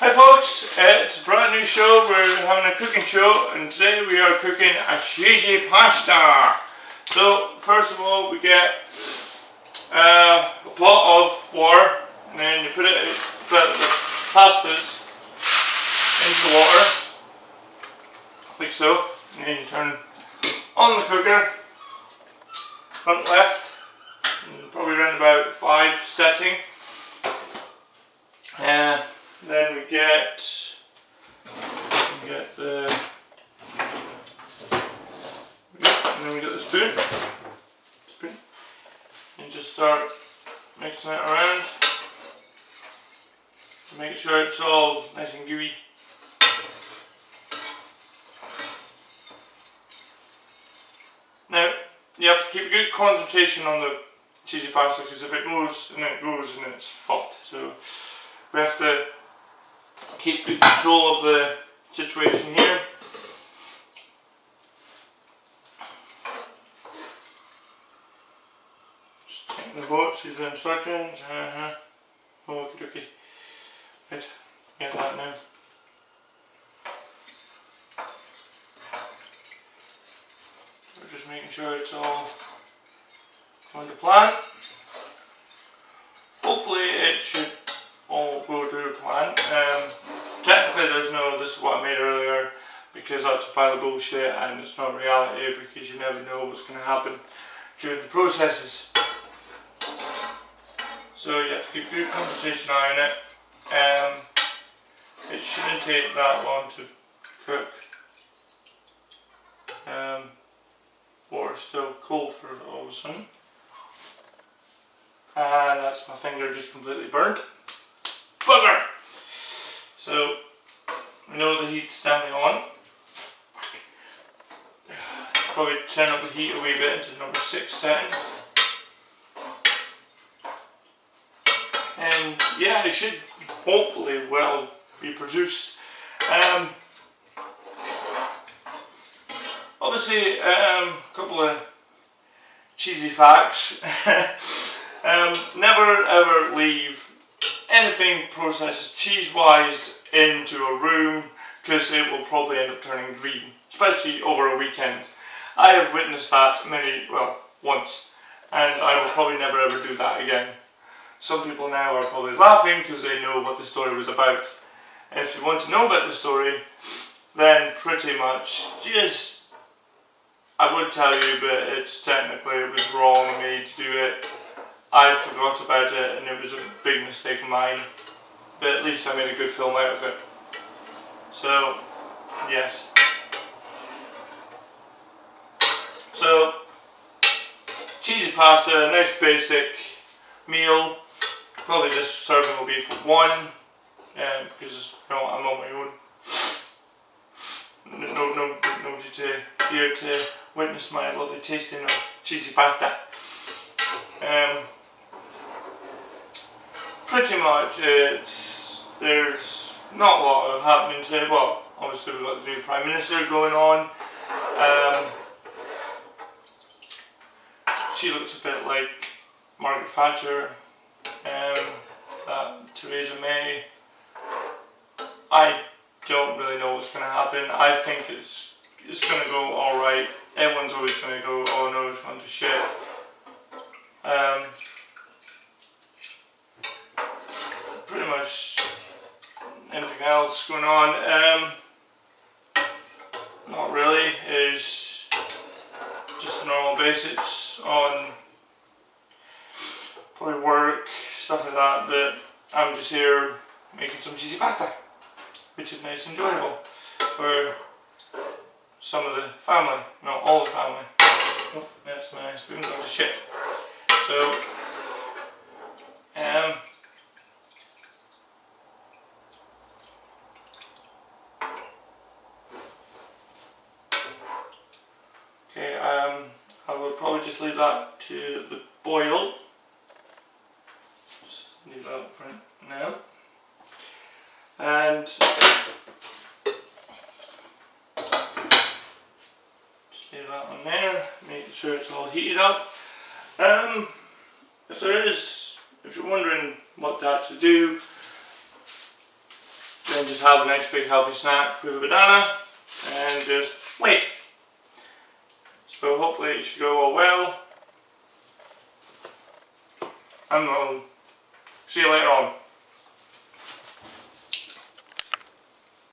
Hi folks, it's a brand new show. We're having a cooking show and today we are cooking a cheesy pasta. So first of all we get a pot of water and then you put the pastas into the water like so, and then you turn on the cooker, front left, and probably around about 5 setting. Then we get the spoon, and just start mixing it around. Make sure it's all nice and gooey. Now you have to keep a good concentration on the cheesy pasta because if it goes and it goes and it's fucked. So we have to keep good control of the situation here. Just taking the boat, see the instructions. Okie dokie. Right, get that now. We're just making sure it's all going to plan. Hopefully it should all go to plan. Technically there's no this is what I made earlier because that's a pile of bullshit and it's not reality because you never know what's going to happen during the processes. So you have to keep good concentration on it. It shouldn't take that long to cook. Water's still cold for all of a sudden. And that's my finger just completely burnt. Bugger! So, we know the heat's standing on. Probably turn up the heat a wee bit into number 6 setting. And yeah, it should hopefully well be produced. Obviously, a couple of cheesy facts. Never ever leave anything processed cheese wise into a room because it will probably end up turning green, especially over a weekend. I have witnessed that once, and I will probably never ever do that again. Some people now are probably laughing because they know what the story was about. And if you want to know about the story, then pretty much I would tell you, but it's technically it was wrong of me to do it. I forgot about it and it was a big mistake of mine, but at least I made a good film out of it. So, yes. So, cheesy pasta, nice basic meal. Probably this serving will be for one, because I'm on my own. Nobody here to witness my lovely tasting of cheesy pasta. Pretty much there's not a lot happening today. Well, obviously we've got the new Prime Minister going on. She looks a bit like Margaret Thatcher. Theresa May. I don't really know what's going to happen. I think it's going to go alright. Everyone's always going to go, oh no, it's gone to shit. Pretty much anything else going on, not really, is just the normal basics on probably work, stuff like that, but I'm just here making some cheesy pasta, which is nice and enjoyable for some of the family, not all the family. Oh, that's my spoon going to shit. So, okay, I will probably just leave that to the boil. Just leave that for now. And just leave that on there, making sure it's all heated up. If you're wondering what to actually do, then and just have a nice big healthy snack with a banana and just wait. So hopefully it should go all well, and I'll see you later on.